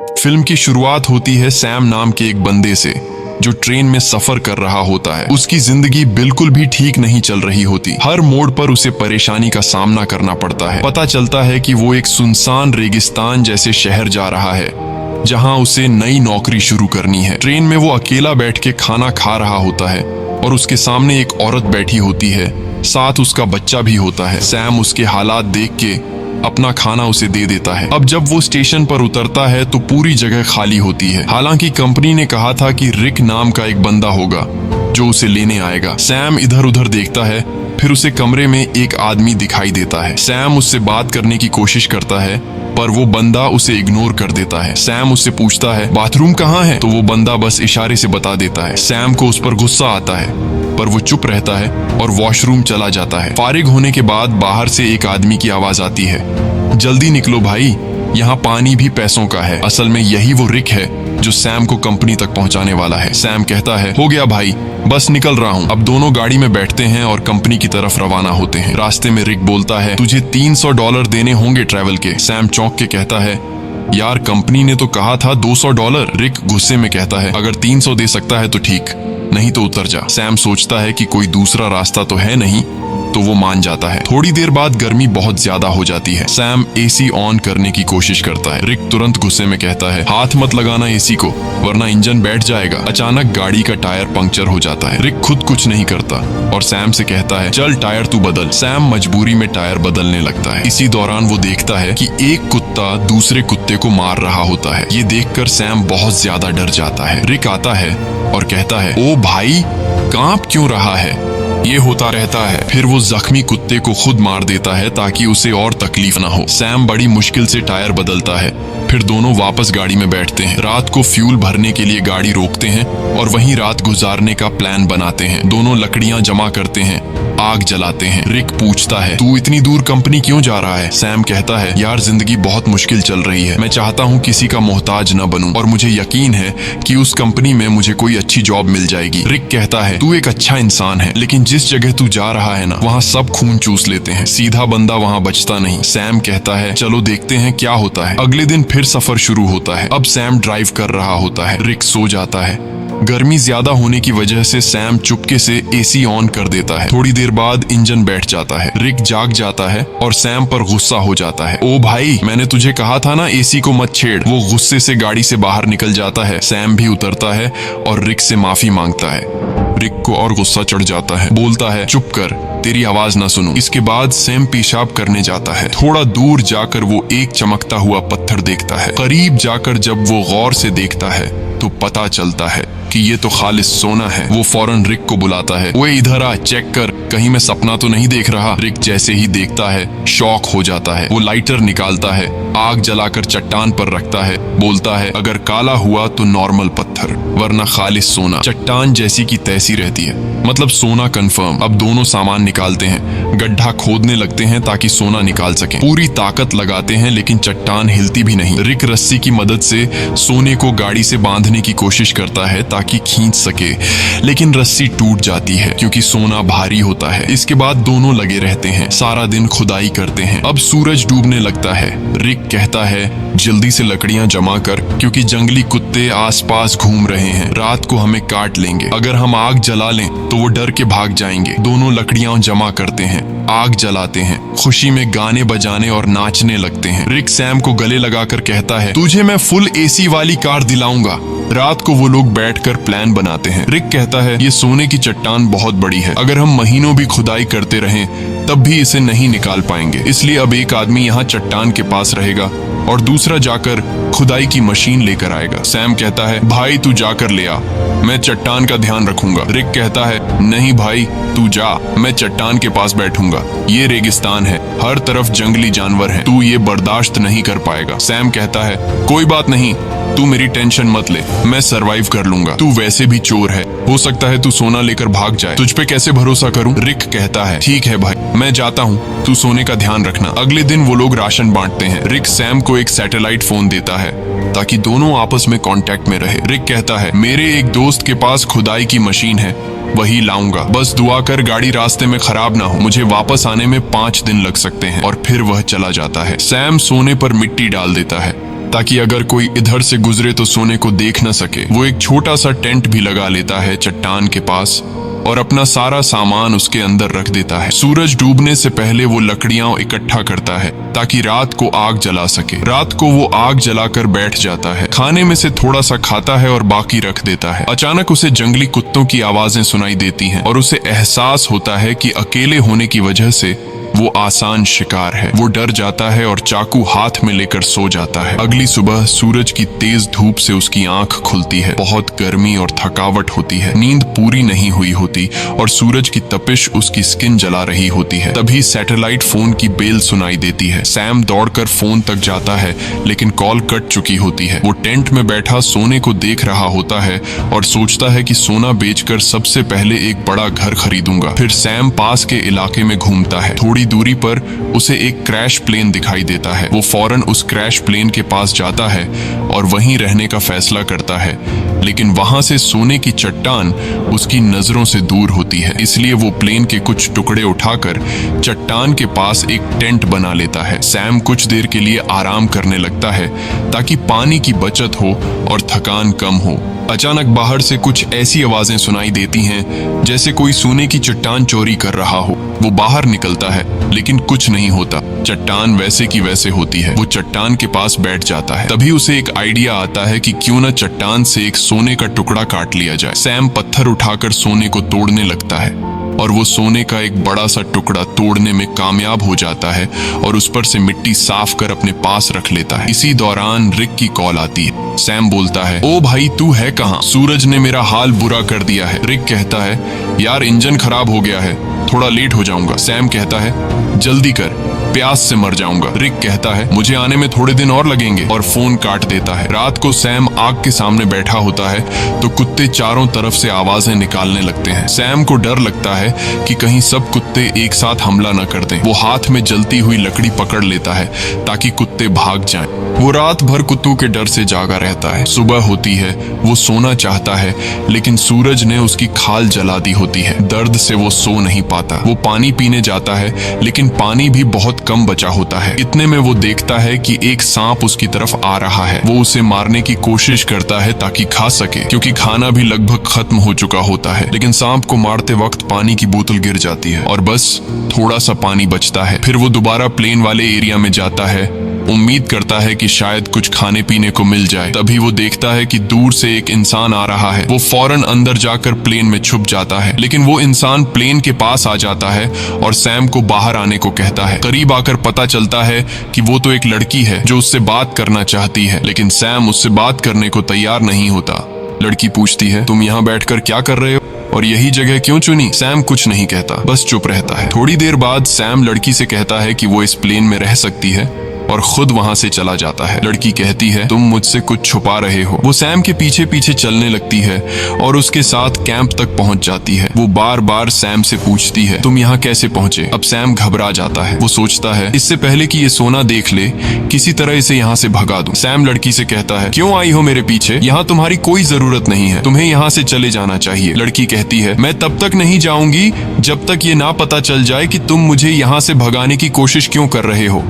Film की शुरुआत होती है सैम नाम के एक बंदे से जो ट्रेन में सफर कर रहा होता है। उसकी जिंदगी बिल्कुल भी ठीक नहीं चल रही होती। हर मोड़ पर उसे परेशानी का सामना करना पड़ता है। पता चलता है कि वो एक सुनसान रेगिस्तान जैसे शहर जा रहा है जहां उसे नई नौकरी शुरू करनी है। ट्रेन में वो अकेला बैठ के खाना खा रहा होता है और उसके सामने एक औरत बैठी होती है, साथ उसका बच्चा भी होता है। सैम उसके हालात देख के अपना खाना उसे दे देता है। अब जब वो स्टेशन पर उतरता है तो पूरी जगह खाली होती है। हालांकि कंपनी ने कहा था कि रिक नाम का एक बंदा होगा जो उसे लेने आएगा। सैम इधर उधर देखता है, फिर उसे कमरे में एक आदमी दिखाई देता है। सैम उससे बात करने की कोशिश करता है पर वो बंदा उसे इग्नोर कर देता है। सैम उससे पूछता है बाथरूम कहाँ है, तो वो बंदा बस इशारे से बता देता है। सैम को उस पर गुस्सा आता है पर वो चुप रहता है और वॉशरूम चला जाता है। फारिग होने के बाद बाहर से एक आदमी की आवाज आती है, जल्दी निकलो भाई, यहाँ पानी भी पैसों का है। असल में यही वो रिक है जो सैम को कंपनी तक पहुंचाने वाला है। सैम कहता है हो गया भाई, बस निकल रहा हूँ। अब दोनों गाड़ी में बैठते हैं और कंपनी की तरफ रवाना होते हैं। रास्ते में रिक बोलता है तुझे $300 देने होंगे ट्रैवल के। सैम चौंक के कहता है यार कंपनी ने तो कहा था $200। रिक गुस्से में कहता है अगर 300 दे सकता है तो ठीक, नहीं तो उतर जा। सैम सोचता है कि कोई दूसरा रास्ता तो है नहीं, तो वो मान जाता है। थोड़ी देर बाद गर्मी बहुत ज्यादा हो जाती है। सैम एसी ऑन करने की कोशिश करता है। रिक तुरंत गुस्से में कहता है हाथ मत लगाना एसी को वरना इंजन बैठ जाएगा। अचानक गाड़ी का टायर पंक्चर हो जाता है। रिक खुद कुछ नहीं करता और सैम से कहता है चल टायर तू बदल। सैम मजबूरी में टायर बदलने लगता है। इसी दौरान वो देखता है कि एक कुत्ता दूसरे कुत्ते को मार रहा होता है। ये देखकर सैम बहुत ज्यादा डर जाता है। रिक आता है और कहता है ओ भाई कांप क्यों रहा है, ये होता रहता है। फिर वो जख्मी कुत्ते को खुद मार देता है ताकि उसे और तकलीफ ना हो। सैम बड़ी मुश्किल से टायर बदलता है, फिर दोनों वापस गाड़ी में बैठते हैं। रात को फ्यूल भरने के लिए गाड़ी रोकते हैं और वहीं रात गुजारने का प्लान बनाते हैं। दोनों लकड़ियां जमा करते हैं, आग जलाते हैं। रिक पूछता है तू इतनी दूर कंपनी क्यों जा रहा है। सैम कहता है यार जिंदगी बहुत मुश्किल चल रही है, मैं चाहता हूँ किसी का मोहताज न बनूं और मुझे यकीन है कि उस कंपनी में मुझे कोई अच्छी जॉब मिल जाएगी। रिक कहता है तू एक अच्छा इंसान है, लेकिन जिस जगह तू जा रहा है ना वहाँ सब खून चूस लेते हैं, सीधा बंदा वहाँ बचता नहीं। सैम कहता है चलो देखते हैं क्या होता है। अगले दिन फिर सफर शुरू होता है। अब सैम ड्राइव कर रहा होता है। रिक सो जाता है। गर्मी ज्यादा होने की वजह से सैम चुपके से एसी ऑन कर देता है। थोड़ी देर बाद इंजन बैठ जाता है। रिक जाग जाता है और सैम पर गुस्सा हो जाता है। ओ भाई मैंने तुझे कहा था ना एसी को मत छेड़। वो गुस्से से गाड़ी से बाहर निकल जाता है। सैम भी उतरता है और रिक से माफी मांगता है। रिक को और गुस्सा चढ़ जाता है, बोलता है चुप कर, तेरी आवाज ना सुनूं। इसके बाद सैम पेशाब करने जाता है। थोड़ा दूर जाकर वो एक चमकता हुआ पत्थर देखता है। करीब जाकर जब वो गौर से देखता है तो पता चलता है कि ये तो खालिस सोना है। वो फौरन रिक को बुलाता है, ओए इधर आ, चेक कर, कहीं मैं सपना तो नहीं देख रहा। रिक जैसे ही देखता है शॉक हो जाता है। वो लाइटर निकालता है, आग जलाकर चट्टान पर रखता है, बोलता है अगर काला हुआ तो नॉर्मल पत्थर वरना खालिस सोना। चट्टान जैसी की तैसी रहती है, मतलब सोना कंफर्म। अब दोनों सामान निकालते हैं, गड्ढा खोदने लगते हैं ताकि सोना निकाल सकें। पूरी ताकत लगाते हैं लेकिन चट्टान हिलती भी नहीं। रिक रस्सी की मदद से सोने को गाड़ी से बांधने की कोशिश करता है ताकि खींच सके, लेकिन रस्सी टूट जाती है क्योंकि सोना भारी होता है। इसके बाद दोनों लगे रहते हैं, सारा दिन खुदाई करते हैं। अब सूरज डूबने लगता है। रिक कहता है जल्दी से लकड़ियां जमा कर क्योंकि जंगली कुत्ते आसपास घूम रहे हैं, रात को हमें काट लेंगे। अगर हम आग जला लें तो वो डर के भाग जाएंगे। दोनों लकड़ियां जमा करते हैं, आग जलाते हैं, खुशी में गाने बजाने और नाचने लगते हैं। रिक सैम को गले लगाकर कहता है तुझे मैं फुल एसी वाली कार दिलाऊंगा। रात को वो लोग बैठकर प्लान बनाते हैं। रिक कहता है ये सोने की चट्टान बहुत बड़ी है, अगर हम महीनों भी खुदाई करते रहें तब भी इसे नहीं निकाल पाएंगे, इसलिए अब एक आदमी यहाँ चट्टान के पास रहेगा और दूसरा जाकर खुदाई की मशीन लेकर आएगा। सैम कहता है भाई तू जाकर ले आ, मैं चट्टान का ध्यान रखूंगा। रिक कहता है नहीं भाई तू जा, मैं चट्टान के पास बैठूंगा, ये रेगिस्तान है, हर तरफ जंगली जानवर हैं, तू ये बर्दाश्त नहीं कर पाएगा। सैम कहता है कोई बात नहीं, तू मेरी टेंशन मत ले, मैं सरवाइव कर लूंगा, तू वैसे भी चोर है, हो सकता है तू सोना लेकर भाग जाए, तुझ पे कैसे भरोसा करूं। रिक कहता है ठीक है भाई, मैं जाता हूँ, तू सोने का ध्यान रखना। अगले दिन वो लोग राशन बांटते हैं। रिक सैम को एक सैटेलाइट फोन देता है ताकि दोनों आपस में कांटेक्ट में रहे। रिक कहता है मेरे एक दोस्त के पास खुदाई की मशीन है, वही लाऊंगा, बस दुआ कर गाड़ी रास्ते में खराब ना हो, मुझे वापस आने में 5 दिन लग सकते हैं। और फिर वह चला जाता है। सैम सोने पर मिट्टी डाल देता है ताकि अगर कोई इधर से गुजरे तो सोने को देख न सके। वो एक छोटा सा टेंट भी लगा लेता है चट्टान के पास और अपना सारा सामान उसके अंदर रख देता है। सूरज डूबने से पहले वो लकड़ियां इकट्ठा करता है ताकि रात को आग जला सके। रात को वो आग जलाकर बैठ जाता है, खाने में से थोड़ा सा खाता है और बाकी रख देता है। अचानक उसे जंगली कुत्तों की आवाजें सुनाई देती हैं और उसे एहसास होता है कि अकेले होने की वजह से वो आसान शिकार है। वो डर जाता है और चाकू हाथ में लेकर सो जाता है। अगली सुबह सूरज की तेज धूप से उसकी आंख खुलती है। बहुत गर्मी और थकावट होती है, नींद पूरी नहीं हुई होती और सूरज की तपिश उसकी स्किन जला रही होती है। तभी सैटेलाइट फोन की बेल सुनाई देती है। सैम दौड़कर फोन तक जाता है लेकिन कॉल कट चुकी होती है। वो टेंट में बैठा सोने को देख रहा होता है और सोचता है कि सोना बेचकर सबसे पहले एक बड़ा घर खरीदूंगा। फिर सैम पास के इलाके में घूमता है। थोड़ी दूरी पर उसे एक क्रैश प्लेन दिखाई देता है। वो फौरन उस क्रैश प्लेन के पास जाता है और वहीं रहने का फैसला करता है, लेकिन वहां से सोने की चट्टान उसकी नजरों से दूर होती है। इसलिए वो प्लेन के कुछ टुकड़े उठाकर चट्टान के पास एक टेंट बना लेता है। सैम कुछ देर के लिए आराम करने लगता है ताकि पानी की बचत हो और थकान कम हो। अचानक बाहर से कुछ ऐसी आवाजें सुनाई देती हैं जैसे कोई सोने की चट्टान चोरी कर रहा हो। वो बाहर निकलता है लेकिन कुछ नहीं होता। चट्टान वैसे की वैसे होती है। वो चट्टान के पास बैठ जाता है। तभी उसे एक आइडिया आता है कि क्यों न चट्टान से एक सोने का टुकड़ा काट लिया जाए। सैम पत्थर उठाकर सोने को तोड़ने लगता है और वो सोने का एक बड़ा सा टुकड़ा तोड़ने में कामयाब हो जाता है और उस पर से मिट्टी साफ कर अपने पास रख लेता है। इसी दौरान रिक की कॉल आती है। सैम बोलता है, ओ भाई तू है कहाँ? सूरज ने मेरा हाल बुरा कर दिया है। रिक कहता है, यार इंजन खराब हो गया है, थोड़ा लेट हो जाऊंगा। सैम कहता है, जल्दी कर, प्यास से मर जाऊंगा। रिक कहता है, मुझे आने में थोड़े दिन और लगेंगे और फोन काट देता है। रात को सैम आग के सामने बैठा होता है तो कुत्ते चारों तरफ से आवाजें निकालने लगते हैं। सैम को डर लगता है कि कहीं सब कुत्ते एक साथ हमला न कर दें। वो हाथ में जलती हुई लकड़ी पकड़ लेता है ताकि कुत्ते भाग जाएं। वो रात भर कुत्तों के डर से जागा रहता है। सुबह होती है, वो सोना चाहता है लेकिन सूरज ने उसकी खाल जला दी होती है। दर्द से वो सो नहीं पाता। वो पानी पीने जाता है लेकिन पानी भी बहुत कम बचा होता है। इतने में वो देखता है कि एक सांप उसकी तरफ आ रहा है। वो उसे मारने की कोशिश करता है ताकि खा सके, क्योंकि खाना भी लगभग खत्म हो चुका होता है। लेकिन सांप को मारते वक्त पानी की बोतल गिर जाती है और बस थोड़ा सा पानी बचता है। फिर वो दोबारा प्लेन वाले एरिया में जाता है, उम्मीद करता है कि शायद कुछ खाने पीने को मिल जाए। तभी वो देखता है कि दूर से एक इंसान आ रहा है। वो फौरन अंदर जाकर प्लेन में छुप जाता है, लेकिन वो इंसान प्लेन के पास आ जाता है और सैम को बाहर आने को कहता है। करीब आकर पता चलता है कि वो तो एक लड़की है जो उससे बात करना चाहती है, लेकिन सैम उससे बात करने को तैयार नहीं होता। लड़की पूछती है, तुम यहाँ बैठकर क्या कर रहे हो और यही जगह क्यों चुनी? सैम कुछ नहीं कहता, बस चुप रहता है। थोड़ी देर बाद सैम लड़की से कहता है कि वो इस प्लेन में रह सकती है और खुद वहां से चला जाता है। लड़की कहती है, तुम मुझसे कुछ छुपा रहे हो। वो सैम के पीछे पीछे चलने लगती है और उसके साथ कैंप तक पहुंच जाती है। वो बार बार सैम से पूछती है, तुम यहाँ कैसे पहुंचे? अब सैम घबरा जाता है। वो सोचता है, इससे पहले कि ये सोना देख ले, किसी तरह इसे यहाँ से भगा दूं। सैम लड़की से कहता है, क्यों आई हो मेरे पीछे? यहाँ तुम्हारी कोई जरूरत नहीं है, तुम्हें यहाँ से चले जाना चाहिए। लड़की कहती है, मैं तब तक नहीं जाऊंगी जब तक ये ना पता चल जाए कि तुम मुझे यहाँ से भगाने की कोशिश क्यों कर रहे हो।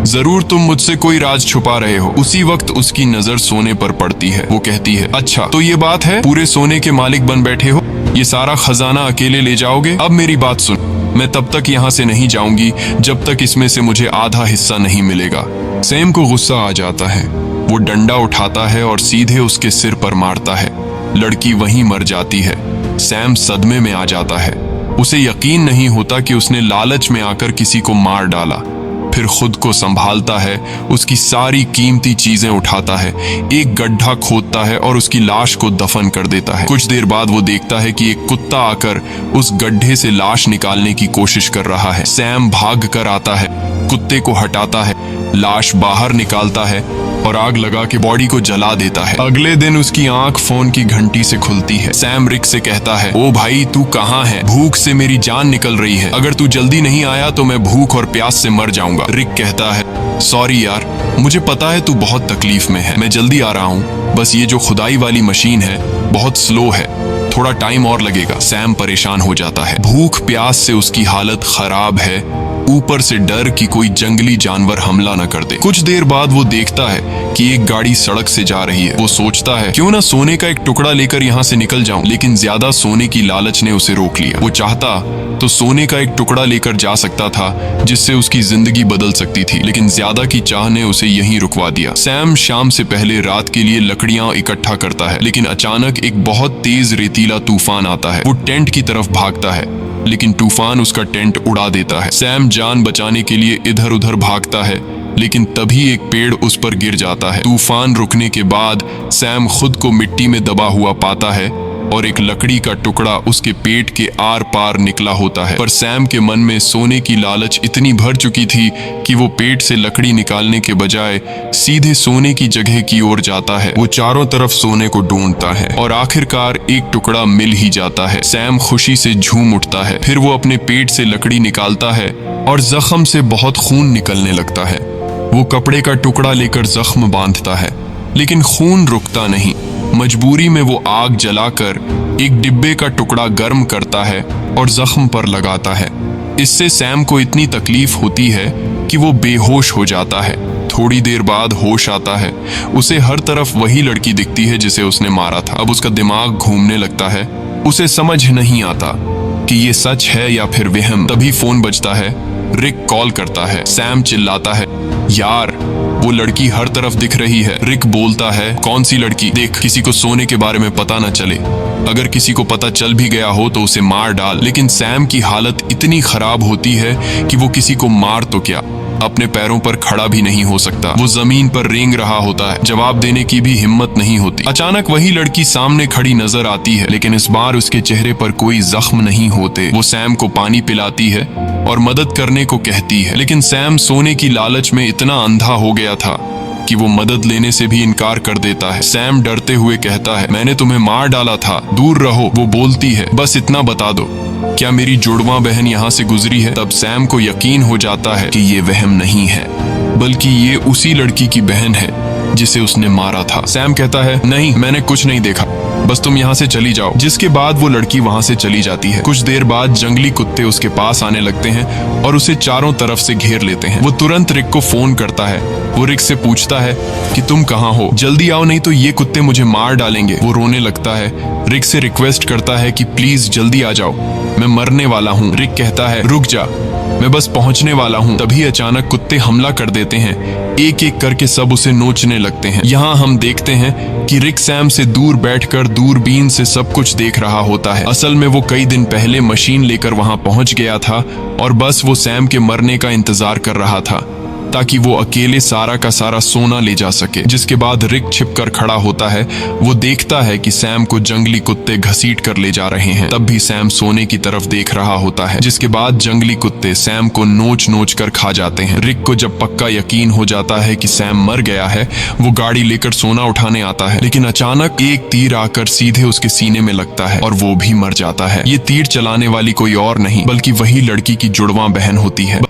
जरूर तुम मुझसे कोई राज छुपा रहे हो। उसी वक्त उसकी नजर सोने पर पड़ती है। वो कहती है, अच्छा तो ये बात है, पूरे सोने के मालिक बन बैठे हो, ये सारा खजाना अकेले ले जाओगे? अब मेरी बात सुन, मैं तब तक यहाँ से नहीं जाऊंगी जब तक इसमें से मुझे आधा हिस्सा नहीं मिलेगा। सैम को गुस्सा आ जाता है। वो डंडा उठाता है और सीधे उसके सिर पर मारता है। लड़की वहीं मर जाती है। सैम सदमे में आ जाता है। उसे यकीन नहीं होता कि उसने लालच में आकर किसी को मार डाला। फिर खुद को संभालता है, उसकी सारी कीमती चीजें उठाता है, एक गड्ढा खोदता है और उसकी लाश को दफन कर देता है। कुछ देर बाद वो देखता है कि एक कुत्ता आकर उस गड्ढे से लाश निकालने की कोशिश कर रहा है। सैम भाग कर आता है, कुत्ते को हटाता है, लाश बाहर निकालता है और आग लगा के बॉडी को जला देता है। अगले दिन उसकी आंख फोन की घंटी से खुलती है। सैम रिक से कहता है, ओ भाई तू कहाँ है? भूख से मेरी जान निकल रही है, अगर तू जल्दी नहीं आया तो मैं भूख और प्यास से मर जाऊंगा। रिक कहता है, सॉरी यार, मुझे पता है तू बहुत तकलीफ में है, मैं जल्दी आ रहा हूँ, बस ये जो खुदाई वाली मशीन है बहुत स्लो है, थोड़ा टाइम और लगेगा। सैम परेशान हो जाता है। भूख प्यास से उसकी हालत खराब है ऊपर से डर कि कोई जंगली जानवर हमला न कर दे। कुछ देर बाद वो देखता है कि एक गाड़ी सड़क से जा रही है। वो सोचता है क्यों ना सोने का एक टुकड़ा लेकर यहाँ से निकल जाऊं, लेकिन ज्यादा सोने की लालच ने उसे रोक लिया। वो चाहता तो सोने का एक टुकड़ा लेकर जा सकता था जिससे उसकी जिंदगी बदल सकती थी, लेकिन ज्यादा की चाह ने उसे यहीं रुकवा दिया। सैम शाम से पहले रात के लिए लकड़ियां इकट्ठा करता है, लेकिन अचानक एक बहुत तेज रेतीला तूफान आता है। वो टेंट की तरफ भागता है, लेकिन तूफान उसका टेंट उड़ा देता है। सैम जान बचाने के लिए इधर उधर भागता है, लेकिन तभी एक पेड़ उस पर गिर जाता है। तूफान रुकने के बाद सैम खुद को मिट्टी में दबा हुआ पाता है और एक लकड़ी का टुकड़ा उसके पेट के आर पार निकला होता है। पर सैम के मन में सोने की लालच इतनी भर चुकी थी कि वो पेट से लकड़ी निकालने के बजाय सीधे सोने की जगह की ओर जाता है। वो चारों तरफ सोने को ढूंढता है और आखिरकार एक टुकड़ा मिल ही जाता है। सैम खुशी से झूम उठता है। फिर वो अपने पेट से लकड़ी निकालता है और जख्म से बहुत खून निकलने लगता है। वो कपड़े का टुकड़ा लेकर जख्म बांधता है, लेकिन खून रुकता नहीं। मजबूरी में वो आग जलाकर एक डिब्बे का टुकड़ा गर्म करता है और जख्म पर लगाता है। इससे सैम को इतनी तकलीफ होती है कि वो बेहोश हो जाता है। थोड़ी देर बाद होश आता है। उसे हर तरफ वही लड़की दिखती है जिसे उसने मारा था। अब उसका दिमाग घूमने लगता है। उसे समझ नहीं आता कि ये सच है या फिर वहम। तभी फोन बजता है। रिक कॉल करता है। सैम चिल्लाता है, यार वो लड़की हर तरफ दिख रही है। रिक बोलता है, कौन सी लड़की? देख, किसी को सोने के बारे में पता न चले। अगर किसी को पता चल भी गया हो तो उसे मार डाल। लेकिन सैम की हालत इतनी खराब होती है कि वो किसी को मार तो क्या, अपने पैरों पर खड़ा भी नहीं हो सकता। वो जमीन पर रेंग रहा होता है। जवाब देने की भी हिम्मत नहीं होती। अचानक वही लड़की सामने खड़ी नजर आती है, लेकिन इस बार उसके चेहरे पर कोई जख्म नहीं होते। वो सैम को पानी पिलाती है और मदद करने को कहती है, लेकिन सैम सोने की लालच में इतना अंधा हो गया था कि वो मदद लेने से भी इनकार कर देता है। सैम डरते हुए कहता है, मैंने तुम्हें मार डाला था, दूर रहो। वो बोलती है, बस इतना बता दो, क्या मेरी जुड़वा बहन यहाँ से गुजरी है? तब सैम को यकीन हो जाता है कि ये वहम नहीं है, बल्कि ये उसी लड़की की बहन है जिसे उसने मारा था। सैम कहता है, नहीं, मैंने कुछ नहीं देखा, बस तुम यहाँ से चली जाओ। जिसके बाद वो लड़की वहाँ से चली जाती है। कुछ देर बाद जंगली कुत्ते उसके पास आने लगते हैं और उसे चारों तरफ से घेर लेते हैं। वो तुरंत रिक को फोन करता है। वो रिक से पूछता है कि तुम कहाँ हो, जल्दी आओ नहीं तो ये कुत्ते मुझे मार डालेंगे। वो रोने लगता है। रिक से रिक्वेस्ट करता है कि प्लीज जल्दी आ जाओ, मैं मरने वाला हूँ। रिक कहता है, रुक जा, मैं बस पहुंचने वाला हूँ। तभी अचानक कुत्ते हमला कर देते हैं। एक एक करके सब उसे नोचने लगते हैं। यहाँ हम देखते हैं कि रिक सैम से दूर बैठकर दूरबीन से सब कुछ देख रहा होता है। असल में वो कई दिन पहले मशीन लेकर वहां पहुंच गया था और बस वो सैम के मरने का इंतजार कर रहा था ताकि वो अकेले सारा का सारा सोना ले जा सके। जिसके बाद रिक छिपकर खड़ा होता है। वो देखता है कि सैम को जंगली कुत्ते घसीट कर ले जा रहे हैं। तब भी सैम सोने की तरफ देख रहा होता है। जिसके बाद जंगली कुत्ते सैम को नोच नोच कर खा जाते हैं। रिक को जब पक्का यकीन हो जाता है कि सैम मर गया है, वो गाड़ी लेकर सोना उठाने आता है, लेकिन अचानक एक तीर आकर सीधे उसके सीने में लगता है और वो भी मर जाता है। ये तीर चलाने वाली कोई और नहीं बल्कि वही लड़की की जुड़वा बहन होती है।